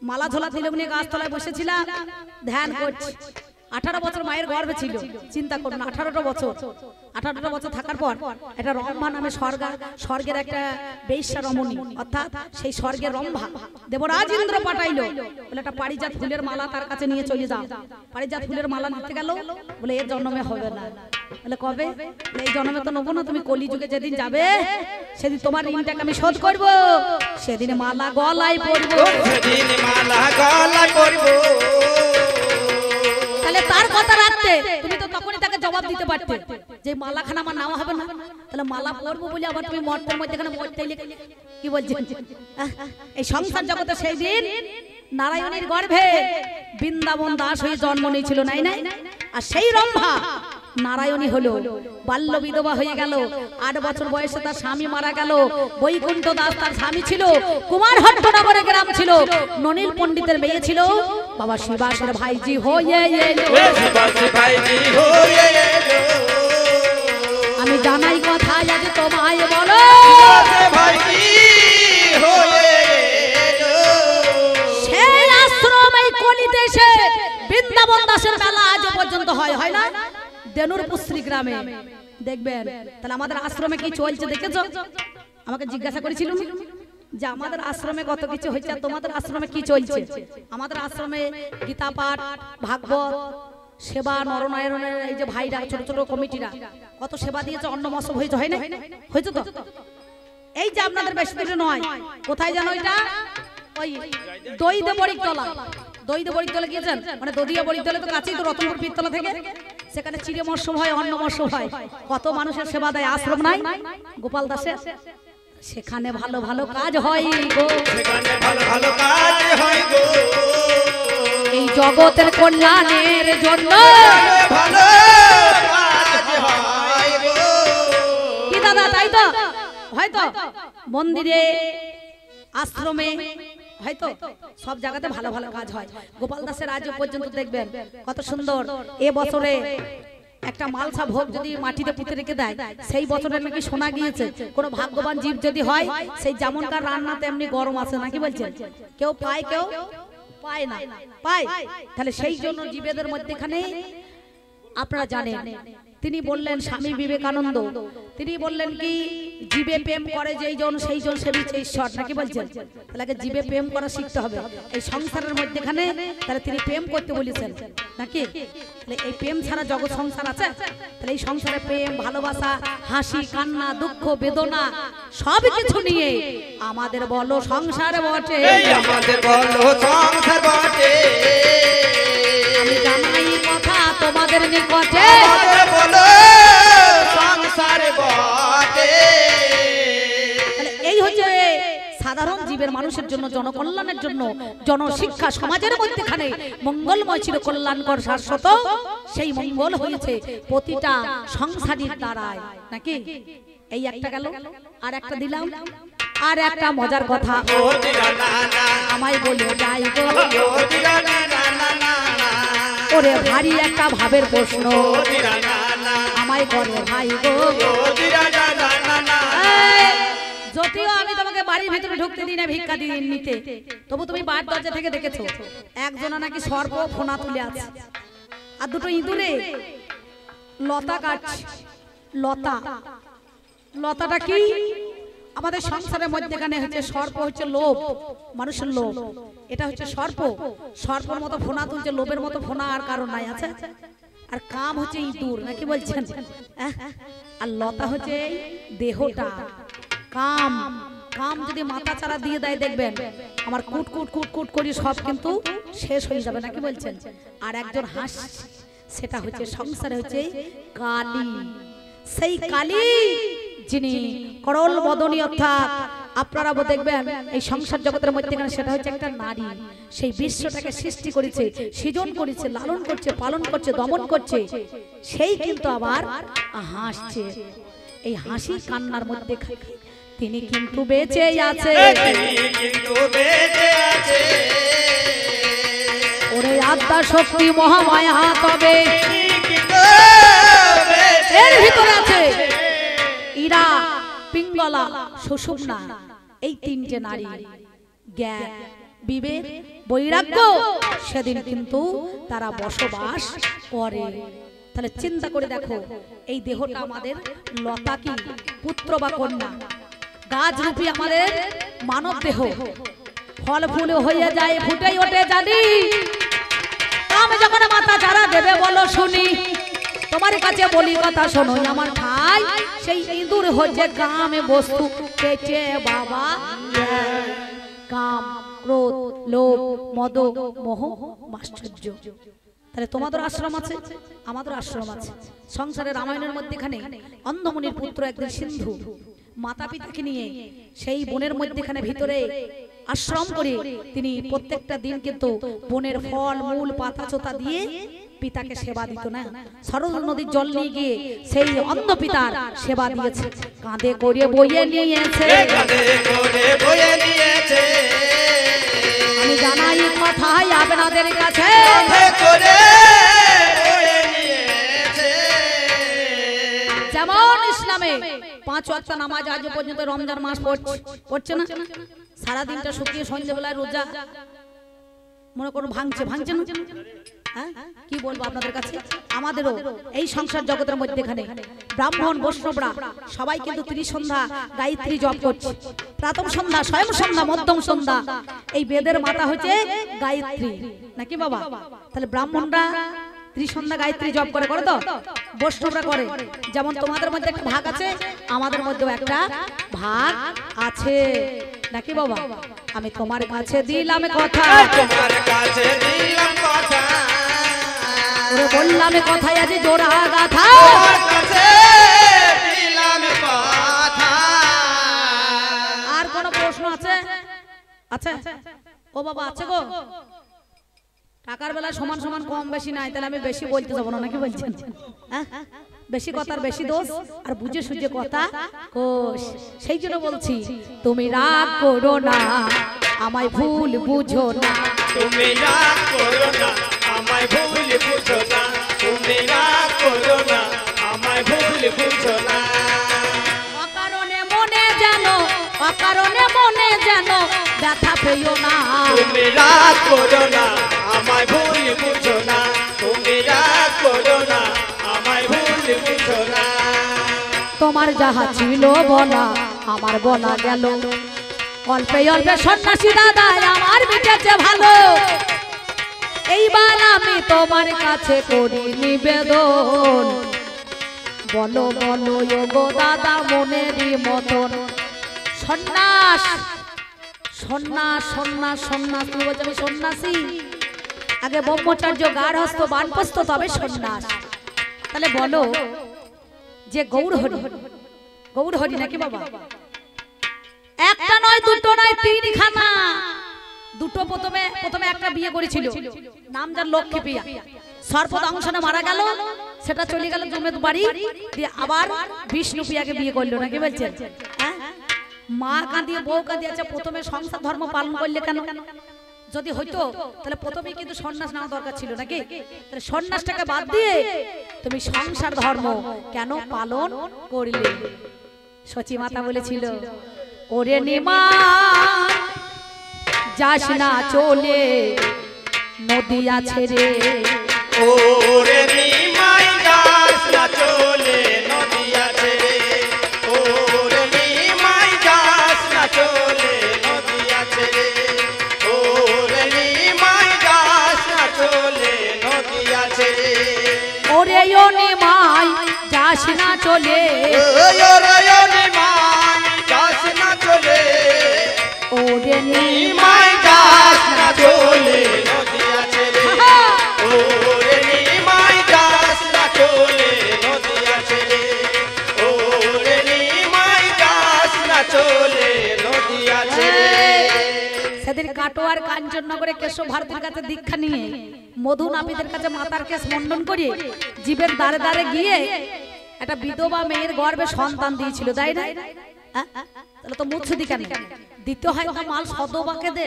মালা ঝোলা তিলক নিয়ে গাছতলায় বসেছিলাম, ধ্যান করছি। 18 বছর মায়ের গর্ভে ছিল, চিন্তা করুন 18টা বছর থাকার পর একটা রম্ভা নামে স্বর্গের একটা বেশ্যা রমণী, অর্থাৎ সেই স্বর্গের রম্ভা দেবরাজ ইন্দ্র পাঠাইলো, বলে একটা পারিজাত ফুলের মালা তার কাছে নিয়ে চলে যাও। পারিজাত ফুলের মালা নিতে গেল, বলে এর জন্মে হবে না। বলে কবে? এই জন্মে তো নেবো না, তুমি কলিযুগে যেদিন যাবে সেদিন তোমার ঋণটাকে আমি শোধ করব, সেদিন মালা গলায় পরবো, সেদিন মালা গলায় পরবো। তাহলে তার কথা রাখতে তুমি তো তখনই তাকে জবাব দিতে পারতে যে মালাখানা আমার নাও হবে না, তাহলে মালা পরবো বলে আবার তুমি মর্তের মধ্যে এখানে মরতে কি বলছেন? এই সংসার জগতে সেই দিন নারায়ণের গর্ভে বৃন্দাবন দাস হয়ে জন্ম নিয়েছিল, নাই নাই। আর সেই রম্ভা নারায়ণী হলো, বাল্য বিধবা হয়ে গেল, 8 বছর বয়সে তার স্বামী মারা গেল। বৈকুণ্ঠ দাস তার স্বামী ছিল, কুমারহট্টনগরে গ্রাম ছিল, ননীল পণ্ডিতের মেয়ে ছিল, বাবা শিবাসের ভাইজি হয়ে এলো। আমি জানাই কথা আজ তোমায় বলো, সেই আশ্রম এই কলিদেশে বৃন্দাবন দাসের মেলা আজ পর্যন্ত হয় না? দেনুর পুশ্রী গ্রামে দেখবেন। তাহলে আমাদের আশ্রমে কি চলছে দেখেছো? আমাকে জিজ্ঞাসা করেছিল যে আমাদের আশ্রমে কত কিছু হচ্ছে, তোমাদের আশ্রমে কি চলছে? আমাদের আশ্রমে গীতা পাঠ, ভাগবত, সেবা, নরনারায়ণের এই যে ভাইরা ছোট ছোট কমিটিরা কত সেবা দিয়েছে, অন্ন মৎস্য হয়েছে, হয় না? হয়েছে তো? এই যে আপনাদের বেশি দূরে নয়, কোথায় জানো এটা? ওই দইদে বড়িতলা, দইদে বড়িতলা গিয়েছেন? মানে দদিয়া বড়িতলা তো কাছেই তো, রতনপুর পীরতলা থেকে। সেখানে চিড়ে মৎস্য হয়, অন্ন মৎস্য হয়, কত মানুষের সেবা দেয়। আশ্রম নাই গোপাল দাসের? সেখানে ভালো ভালো কাজ হয় গো, সেখানে ভালো ভালো কাজ হয় গো, এই জগতের কল্যাণের জন্য ভালো কাজ হয় গো। কি দাদা, তাই তো? হয়তো মন্দিরে, আশ্রমে, হয়তো সব জায়গাতে ভালো ভালো কাজ হয়। গোপাল দাসের আজ পর্যন্ত দেখবেন কত সুন্দর। এ বছরে একটা মালসা ভোগ যদি মাটিতে পুঁতে রেখে দেয়, সেই বছরে নাকি শোনা গিয়েছে কোনো ভাগ্যবান জীব যদি হয়, সেই যেমনকার রান্না তেমনি গরম আছে নাকি বলছেন? কেউ পায়, কেউ পায় না, পায়। তাহলে সেই জন্য জীবেদের মধ্যেখানে আপনারা জানেন, তিনি বললেন স্বামী বিবেকানন্দ, তিনি বললেন কি জীবে প্রেম করে যেই জন সেই জন সেবিছে ঈশ্বর, নাকি বলছেন? তাহলে জীবে প্রেম করা শিখতে হবে এই সংসারের মধ্যেখানে। তাহলে তিনি প্রেম করতে বলেছেন নাকি? তাহলে এই প্রেম ছাড়া জগৎ সংসার আছে? তাহলে এই সংসারে প্রেম, ভালোবাসা, হাসি, কান্না, দুঃখ, বেদনা সব কিছু নিয়ে আমাদের বলো সংসার বটে, আমাদের বলো সংসার বটে। আমি জানাই কথা তোমাদের নিকটে, বলো সংসার বটে। এই হচ্ছে সাধারণ জীবের মানুষের জন্য, জনকল্যাণের জন্য, জনশিক্ষা সমাজের মধ্যেখানে মঙ্গলময় ছিল, কল্যাণকর, শাশ্বত। সেই মঙ্গল হয়েছে প্রতিটা সংসারীর দ্বারায়, নাকি? এই একটা গেল, আর একটা দিলাম, আর একটা মজার কথা আমায় বলে যাই গো, ওরে ভারী একটা ভাবের প্রশ্ন আমায় করে ভাই গো। যদিও আমি তোমাকে বাড়ির ভিতরে ঢুকতে দিই না ভিক্ষা দিয়ে নিতে, তবু তুমি বার দরজা থেকে দেখেছো একজনা নাকি সর্প ফোনা তুলে আছে, আর দুটো ইঁদুরে লতা কাটছে। লতা, লতাটা কি? আমাদের সংসারের মধ্যেখানে হচ্ছে সর্প, হচ্ছে লোভ, মানুষের লোভ। এটা হচ্ছে সর্প, সর্পের মতো ফোনা তুলছে, লোভের মতো ফোনা আর কারণ নাই আছে। আর কাম হচ্ছে ইঁদুর, নাকি বলছেন? আর লতা হচ্ছে দেহটা। কাম, কাম যদি মাথা চারা দিয়ে দেয় দেখবেন আমার কুট কুট কুট কুট করি সব কিন্তু শেষ হয়ে যাবে, নাকি বলছেন? আর একজন হাস, সেটা হচ্ছে সংসারে হচ্ছে কালী। সেই কালী যিনি করল বদনী, অর্থাৎ আপনারা দেখবেন এই সংসার জগতের মধ্যে সেটা হচ্ছে একটা নারী। সেই বিশ্বটাকে সৃষ্টি করেছে, সৃজন করেছে, লালন করছে, পালন করছে, দমন করছে। সেই কিন্তু আবার হাসছে। এই হাসি কান্নার মধ্যে তিনি কিন্তু বেঁচে আছে, ওরে আত্মা শক্তি মহামায়া তবে এর ভিতরে আছে ইরা, পিঙ্গলা, সুষুম্না, এই তিনটে নারী। জ্ঞান, বিবেক, বৈরাগ্য, সেদিন কিন্তু তারা বসবাস করে। তাহলে চিন্তা করে দেখো, এই দেহটা আমাদের লতা কি পুত্র বা কন্যা, গাছ রূপী আমাদের মানব দেহ, ফল ফুল হয়ে যায়, ফুটে ওঠে জানি। আমি যখন মাথা চারা দেবে বলো শুনি, তোমার কাছে বলি কথা শোনো আমার ভাই, সেই ইঁদুর হচ্ছে কামে বস্তু পেটে বাবা। কাম, ক্রোধ, লোভ, মদ, মোহ, মাশ্চর্য। তাহলে তোমাদের আশ্রম আছে, আমাদের আশ্রম আছে। সংসারের রামায়ণের মধ্যেখানে অন্ধমুনির পুত্র একদিন সিন্ধু মাতা পিতাকে নিয়ে সেই বনের মধ্যেখানে ভিতরে আশ্রম করে তিনি প্রত্যেকটা দিন কিন্তু বনের ফল মূল পাতা চোতা দিয়ে পিতাকে সেবা দিত না, সরল নদীর জল নিয়ে গিয়ে সেই অন্ধ পিতার সেবা দিয়েছে, কাঁধে করে বইয়ে নিয়েছে। আমি জানাই কথাই আপনাদের কাছে, যেমন ইসলামে 5 ওয়াক্ত নামাজ আজ পর্যন্ত রমজান মাস পড়ছে না, সারাদিনটা শুকিয়ে সন্ধ্যেবেলায় রোজা মনে করুন ভাঙছে না। হ্যাঁ কি বলবো আপনাদের কাছে, আমাদেরও এই সংসার জগতের মধ্যেখানে ব্রাহ্মণ বৈষ্ণবরা সবাই কিন্তু ত্রিসন্ধ্যা গায়ত্রী জপ করছে, প্রথম সন্ধ্যা, স্বয়ং সন্ধ্যা, মধ্যম সন্ধ্যা, এই বেদের মাথা হচ্ছে গায়ত্রী নাকি বাবা? তাহলে ব্রাহ্মণরা ত্রিসন্ধ্যা গায়ত্রী জপ করে তো, বৈষ্ণবরা করে। যেমন তোমাদের মধ্যে একটা ভাগ আছে, আমাদের মধ্যেও একটা ভাগ আছে নাকি বাবা? আমি তোমার কাছে দিলাম কথা, তোমার কাছে দিলাম কথা, ওরে বললাম কথাই আজ জোড়া গাথা, তোমার কাছে দিলাম কথা। আর কোন প্রশ্ন আছে? আছে ও বাবা, আছে গো? টাকার বেলা সমান সমান কম বেশি নাই, তাহলে আমি বেশি বলতে যাবো না নাকি বলছেন? বেশি কথার বেশি দোষ, আর বুঝে সুঝে কথা কোষ। সেই জন্য বলছি তুমি রাগ করো না, আমায় ভুল বুঝো না, তুমি রাগ করো না, আমায় ভুল বুঝো না, তুমি রাগ করো না, আমায় ভুল বুঝো না। অকারণে মনে জানো, অকারণে মনে জানো ব্যথা পেও না, তুমি রাগ করো না, আমায় ভুল বুঝো না, তুমি রাগ করো না, আমায় ভুল বুঝো না। তোমার যাহা ছিল বলা আমার বলা গেল, অল্পে অল্পে সন্ন্যাসী দাদা আমার মিটেছে ভালো, এইবার আমি তোমার কাছে করি নিবেদন, বলো বলো গো দাদা মনেরই মতন। সন্ন্যাস সন্ন্যাস সন্ন্যাস সন্ন্যাস, তুমি বলছো আমি সন্ন্যাসী? আগে ব্রহ্মচর্য, গার্হস্থ, বানপ্রস্থ, তবে সন্ন্যাস। তাহলে বলো যে গৌরহরি, গৌরহরি নাকি বাবা? একটা নয়, দুটো নয়, 3খানা। দুটো প্রথমে একটা বিয়ে করেছিল, নাম যার লক্ষ্মী প্রিয়া, সর্পদংশনে মারা গেল, সেটা চলে গেল জমের বাড়ি, দিয়ে আবার বিষ্ণু প্রিয়াকে বিয়ে করলো নাকি বলছেন? হ্যাঁ, মা কাঁদিয়ে বউ কাঁদিয়ে, আচ্ছা প্রথমে সংসার ধর্ম পালন করলে কেন? যদি হইতো তাহলে প্রথমেই কিন্তু সন্ন্যাস নেওয়া দরকার ছিল নাকি? তাহলে সন্ন্যাসটাকে বাদ দিয়ে তুমি সংসার ধর্ম কেন পালন করলে? সচি মাতা বলেছিল, ওরে নিমা যাস না চলে নদী আছে রে, ওরে নিমাই যাস না চলে নদী আছে রে, ওরে নিমাই যাস না চলে নদী আছে রে, ওরে নিমাই যাস না চলে নদী আছে রে, ওরে ও নিমাই যাস না চলে, ওরে নিমাই যাস না চলে, ওরে নিমাই যাস না চলে নদী আছে রে, ওরে নিমাই যাস না চলে নদী আছে রে, ওরে নিমাই যাস না চলে নদী আছে রে। সেদিন কাটোয়ার কাঞ্চননগরে কেশব ভারতীর কাছে দীক্ষা নিয়ে মধু নাপিতের কাছে মাতার কেশ মন্ডন করে জীবের দ্বারে দ্বারে গিয়ে একটা বিধবা মেয়ের গর্ভে সন্তান দিয়েছিল, তাই না? তাহলে তো মুচ্ছুদি কেন দিতে হয়? তো মাল সদবাকে দে,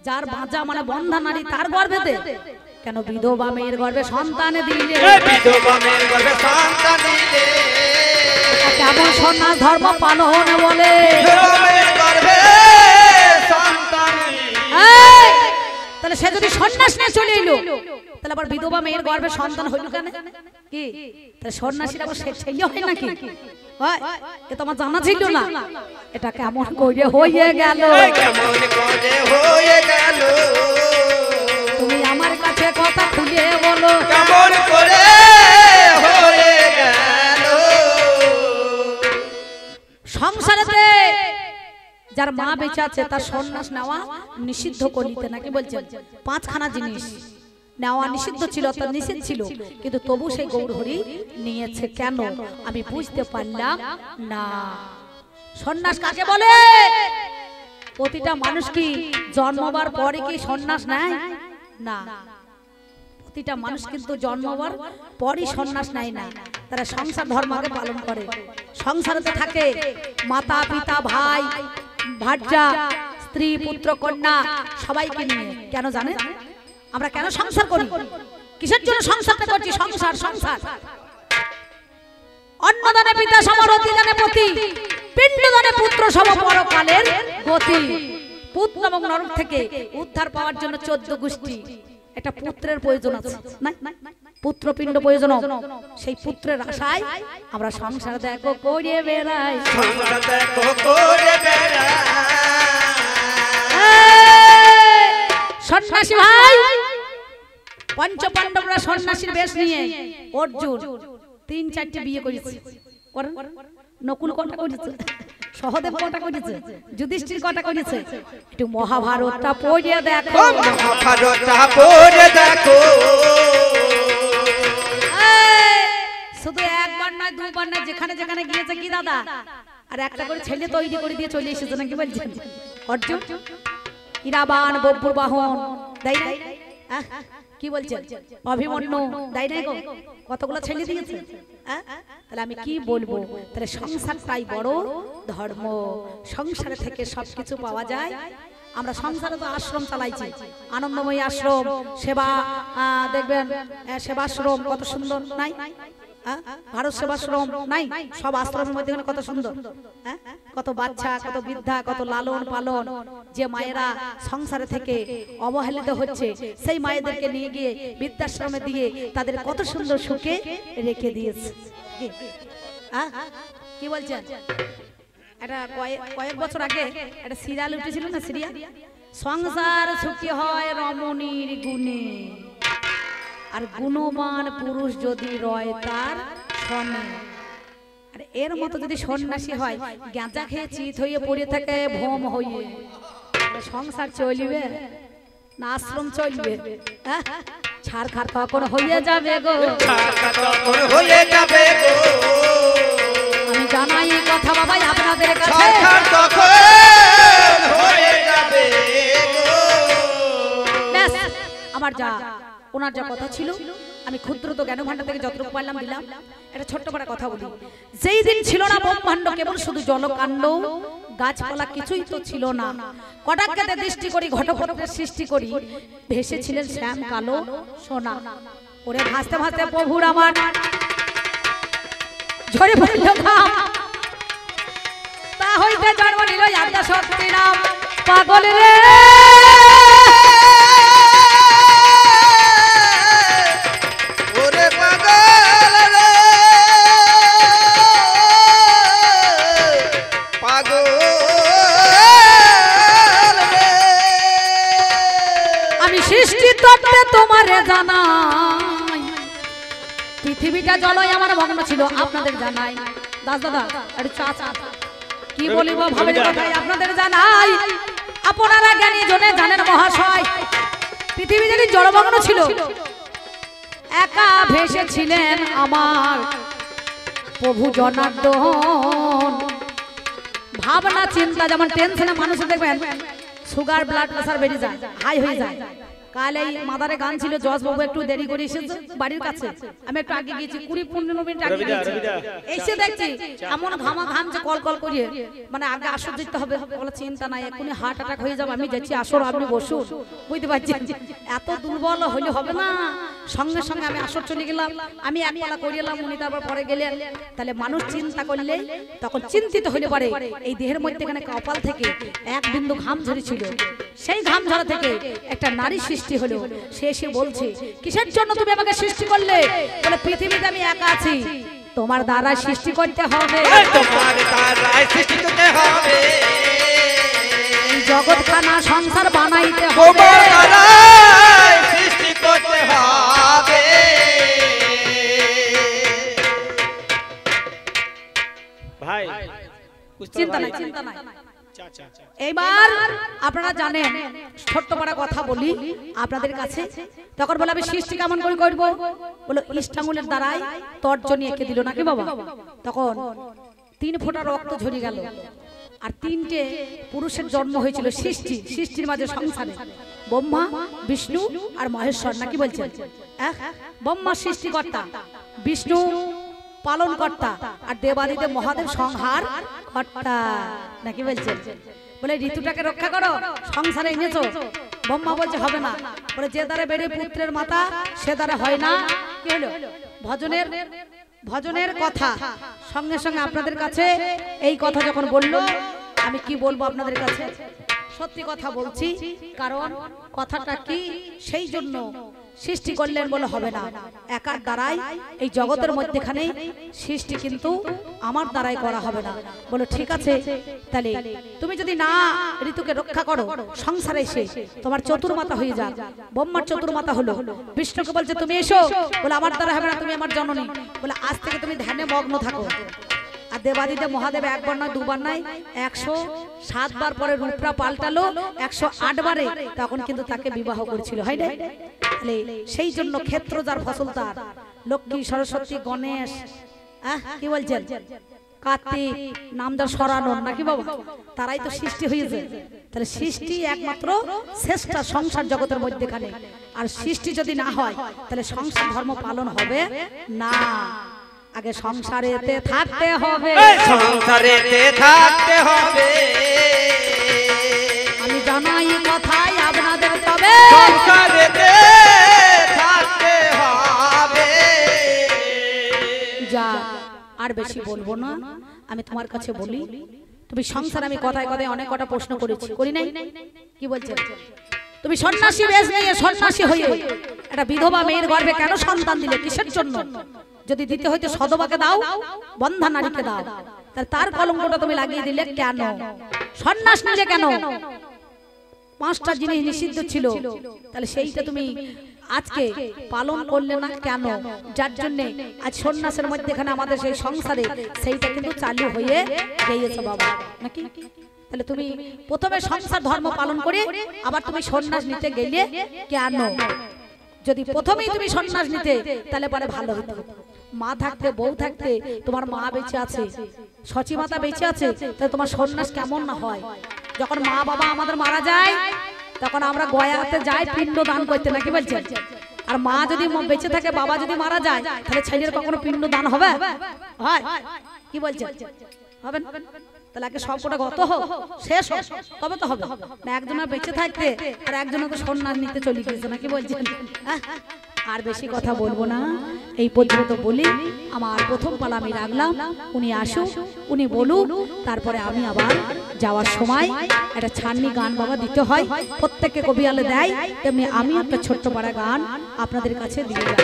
যার বাঁচা মানে বন্ধা নারী তার গর্ভে দে, কেন বিধবা মেয়ের গর্ভে সন্তান দিলে? বিধবা মেয়ের গর্ভে সন্তান দিলে কেমন সন্ন্যাস ধর্ম পালন বলে? বিধবা মেয়ের গর্ভে সন্তান এই, তাহলে সে যদি সন্ন্যাস নিয়ে চলে এলো, তাহলে আবার বিধবা মেয়ের গর্ভে সন্তান হইল কেন? কি তাহলে সন্ন্যাসীর আবার ছেলে হয় নাকি? হয়, এ তো আমার জানা ছিল না। এটা কেমন করে হয়ে গেল? কেমন করে হয়ে গেল? তুমি আমার কাছে কথা খুলে বলো, কেমন করে হয়ে গেল? সংসারেতে যার মা বেঁচে আছে তার সন্ন্যাস নেওয়া নিষিদ্ধ করিতে নাকি বলছেন? 5খানা জিনিস নেওয়া নিষিদ্ধ ছিল, অর্থাৎ নিষেধ ছিল, কিন্তু তবু সেই গৌরহরি নিয়েছে কেন? আমি বুঝতে পারলাম না। সন্ন্যাস কাকে বলে? প্রতিটা মানুষ কি জন্মবার পরে কি সন্ন্যাস নেয়? না, প্রতিটা মানুষ কিন্তু জন্মবার পরই সন্ন্যাস নেয় না, তারা সংসার ধর্মকে পালন করে। সংসারেতে থাকে মাতা পিতা ভাই ভার্যা স্ত্রী পুত্র কন্যা সবাইকে নিয়ে। কেন জানেন আমরা কেন সংসার করি? কিসের জন্য সংসারটা করছি? সংসার সংসার অন্নদানে পিতা সমরতি দানে পতি, পিণ্ডদানে পুত্র সম পরকালের গতি। পুত্র এবং নরক থেকে উদ্ধার পাওয়ার জন্য 14 গোষ্ঠী একটা পুত্রের প্রয়োজন আছে, না পুত্র পিণ্ড প্রয়োজন। সেই পুত্রের আশায় আমরা সংসার দেখো করে বেড়াই, সংসার দেখো করে বেড়াই। সন্ন্যাসী ভাই, পঞ্চ পাণ্ডবরা সন্ন্যাসীর বেশ নিয়ে অর্জুন 3-4টে বিয়ে করেছে। নকুল কটা করেছে, সহদেব কটা করেছে, যুধিষ্ঠির কটা করেছে। একটু মহাভারতটা পড়ে দেখো, মহাভারতটা পড়ে দেখো। শুধু একবার নয় দুবার নয়, যেখানে যেখানে গিয়েছে কি দাদা আর একটা করে ছেলে তৈরি করে দিয়ে চলে এসেছে নাকি বলছেন অর্জুন। ইরাবান বব্বুর বাহন দেয় নাই, কি বলছেন অভিমন্যু দেয় নাই গো, কতগুলো ছেলে দিয়েছে। তাহলে আমি কি বলবো? তাহলে সংসারটাই বড় ধর্ম, সংসার থেকে সবকিছু পাওয়া যায়। আমরা সংসারে তো আশ্রম চালাইছি, আনন্দময়ী আশ্রম, সেবা দেখবেন সেবাশ্রম কত সুন্দর নাই, ভারত সেবাশ্রম নাই, সব আশ্রমের মধ্যে কত সুন্দর, কত বাচ্চা কত বৃদ্ধা কত লালন পালন। যে মায়েরা সংসারে থেকে অবহেলিত হচ্ছে সেই মায়েদেরকে নিয়ে গিয়ে বৃদ্ধাশ্রমে দিয়ে তাদের কত সুন্দর সুখে রেখে দিয়েছে। কি বলছেন? এটা কয়েক বছর আগে একটা সিরিয়াল উঠেছিল না, সিরিয়াল সংসার সুখী হয় রমণীর গুণে, আর গুণবান পুরুষ যদি রয় তার সনে। আর এর মতো যদি সন্ন্যাসী হয়, গাঁজা খেয়ে চিত হয়ে পড়ে থাকে ভোম হয়ে, সংসার চলবে না আশ্রম চলবে? ছাড় খার তখন হয়ে যাবে গো, হয়ে যাবে গো। আমি জানাই কথা বাবাই আপনাদের কাছে, তখন হয়ে যাবে গো। ব্যাস আমার যা ওনার যা কথা ছিল আমি ক্ষুদ্র তো জ্ঞান ভান্ডার থেকে যতটুকু পারলাম দিলাম। একটা ছোট্ট করে কথা বলি, যেই দিন ছিল না ব্রহ্মাণ্ড, কেবল শুধু জলকাণ্ড গাছপালা কিছুই তো ছিল না, কটাক্ষেতে দৃষ্টি করি ঘটপত্রের সৃষ্টি করি, ভেসেছিলেন শ্যাম কালো সোনা। ওরে ভাসতে ভাসতে প্রভুর আমার ঝরে পড়ল ঘাম, তা হইতে জন্ম নিল আদ্যা শক্তি নাম। পাগল রে তোমারে জানাই, পৃথিবীটা জলই আমার মগ্ন ছিল আপনাদের জানাই। দাস দাদা একটু চা চা কি বলিব ভাবের কথাই আপনাদের জানাই। আপনারা জ্ঞানী জনে জানেন মহাশয়, পৃথিবী যদি জলমগ্ন ছিল, একা ভেসেছিলেন আমার প্রভু জনার্দন। ভাবনা চিন্তা যেমন টেনশনে মানুষ দেখবেন সুগার ব্লাড প্রেসার বেড়ে যায়, হাই হয়ে যায়। কাল এই মাদারে গান ছিল, জজ বাবু একটু দেরি করে এসেছে বাড়ির কাছে, আমি একটু আগে গিয়েছি 20-15 মিনিট আগে গিয়েছি, এসে দেখছি এমন ঘামা ঘামছে কল কল করিয়ে, মানে আগে আসর দিতে হবে, বলে চিন্তা নাই এক্ষুনি হার্ট অ্যাটাক হয়ে যাবে, আমি যাচ্ছি আসর আপনি বসুন। বুঝতে পারছি এত দুর্বল হইলে হবে না, সঙ্গে সঙ্গে আমি আসর চলে গেলাম, আমি এক পালা করে এলাম, উনি তারপর পরে গেলেন। তাহলে মানুষ চিন্তা করলে তখন চিন্তিত হইলে পারে এই দেহের মধ্যে এখানে কপাল থেকে এক বিন্দু ঘাম ঝরেছিল, সেই ঘাম ঝরা থেকে একটা নারী সৃষ্টি হলো। সে এসে বলছে কিসের জন্য তুমি আমাকে সৃষ্টি করলে? বলে পৃথিবীতে আমি একা আছি, তোমার দ্বারা সৃষ্টি করতে হবে, তোমার দ্বারা সৃষ্টি করতে হবে, জগৎখানা সংসার বানাইতে হবে, তোমার দ্বারা সৃষ্টি করতে হবে। ভাই চিন্তা নাই চিন্তা নাই। এইবার আপনারা জানেন ছোট্ট বড় কথা বলি আপনাদের কাছে, তখন বলে আমি সৃষ্টি কেমন করে করবো? বলো ইষ্টাঙ্গুলের দ্বারাই তর্জনী এঁকে দিল নাকি বাবা, তখন 3 ফোঁটা রক্ত ঝরে গেল, আর তিনটে পুরুষের জন্ম হয়েছিল সৃষ্টির মাঝে সংসারে, ব্রহ্মা, বিষ্ণু আর মহেশ্বর, নাকি বলছেন? ব্রহ্মা সৃষ্টিকর্তা, বিষ্ণু পালন কর্তা, আর দেবাদিদেব মহাদেব সংহার কর্তা, নাকি বলছেন? বলে ঋতুটাকে রক্ষা করো, সংসারে এনেছো। ব্রহ্মা বলছে হবে না, বলে যে দ্বারা বেড়ে পুত্রের মাতা সে দ্বারা হয় না। কি হলো? ভজনের কথা সঙ্গে সঙ্গে আপনাদের কাছে এই কথা যখন বললো, আমি কি বলবো আপনাদের কাছে? সত্যি কথা বলছি, কারণ কথাটা কি সেই জন্য সৃষ্টি করলেন বলে হবে না। একার দ্বারাই এই জগতের মধ্যেখানে সৃষ্টি কিন্তু আমার দ্বারাই করা হবে না। বলো ঠিক আছে, তাহলে তুমি যদি না ঋতুকে রক্ষা করো, সংসারে এসে তোমার চতুর্মাতা হয়ে যাক। ব্রহ্মার চতুর্মাতা হলো, বিষ্ণুকে বলছে তুমি এসো, বলে আমার দ্বারা হবে না, তুমি আমার জননী, বলে আজ থেকে তুমি ধ্যানে মগ্ন থাকো। আর দেবাদিদেব মহাদেব একবার নয় দুবার নয় 107 বার পরে রূপটা পাল্টালো, 108 বারে তখন কিন্তু তাকে বিবাহ করেছিল, হয় না? সেই জন্য ক্ষেত্র যার ফসল তার, লক্ষ্মী, সরস্বতী, গণেশ, কি বলছেন, কার্তিক, নামদার সরানো, নাকি বাবা, তারাই তো সৃষ্টি হয়েছে। তাহলে সৃষ্টি একমাত্র শ্রেষ্ঠ সংসার জগতের মধ্যেখানে। আর সৃষ্টি যদি না হয় তাহলে সংসার ধর্ম পালন হবে না। আগে সংসারেতে থাকতে হবে, সংসারেতে থাকতে হবে। আমি জানাই কথাই আপনাদের, তবে সংসারেতে থাকতে হবে। যা আর বেশি বলবো না, আমি তোমার কাছে বলি, তুমি সংসার, আমি কথায় কথায় অনেক কটা প্রশ্ন করেছি, করি নাই? কি বলছেন? তুমি সন্ন্যাসী বেশ নিয়ে সন্ন্যাসী হয়ে একটা বিধবা মেয়ের গর্ভে কেন সন্তান দিলে? কিসের জন্য? যদি দিতে হইতো সদবাকে দাও, বন্ধা নারীকে দাও, তার কলঙ্কটা তুমি লাগিয়ে দিলে কেন? সন্ন্যাস নিলে কেন? 5টা জিনিস নিষিদ্ধ ছিল, তাহলে সেইটা তুমি আজকে পালন করলে না কেন? যার জন্য আজ সন্ন্যাসের মধ্যেখানে আমাদের সেই সংসারে সেইটা কিন্তু চালু হয়ে গিয়েছে বাবা, নাকি? তাহলে তুমি প্রথমে সংসার ধর্ম পালন করে আবার তুমি সন্ন্যাস নিতে গেলে কেন? যদি প্রথমেই তুমি সন্ন্যাস নিতে তাহলে পরে ভালো হতো। মা থাকতে, বউ থাকতে, তোমার মা বেঁচে আছে, সচী মাতা বেঁচে আছে, তাহলে তোমার সন্ন্যাস কেমন না হয়? যখন মা বাবা আমাদের মারা যায় তখন আমরা গয়াতে যাই পিণ্ড দান করতে, নাকি বলছেন? আর মা যদি বেঁচে থাকে, বাবা যদি মারা যায়, তাহলে ছেলের কখনো পিণ্ড দান হবে? হয়? কি বলছেন? হবে না? তাহলে আগে সবকটা গত হোক, শেষ হোক, তবে তো হবে না। একজনের বেঁচে থাকতে আর একজনের তো সন্ন্যাস নিতে চলে গিয়েছে, নাকি বলছেন? আর বেশি কথা বলবো না, এই পর্যন্ত বলি। আমার প্রথম পালা আমি রাখলাম, উনি আসুক, উনি বলুন, তারপরে আমি আবার যাওয়ার সময় একটা ছান্নি গান বাবা দিতে হয়, প্রত্যেককে কবিয়ালে দেয়, তেমনি আমি একটা ছোট্ট পাড়া গান আপনাদের কাছে দিয়ে যাই।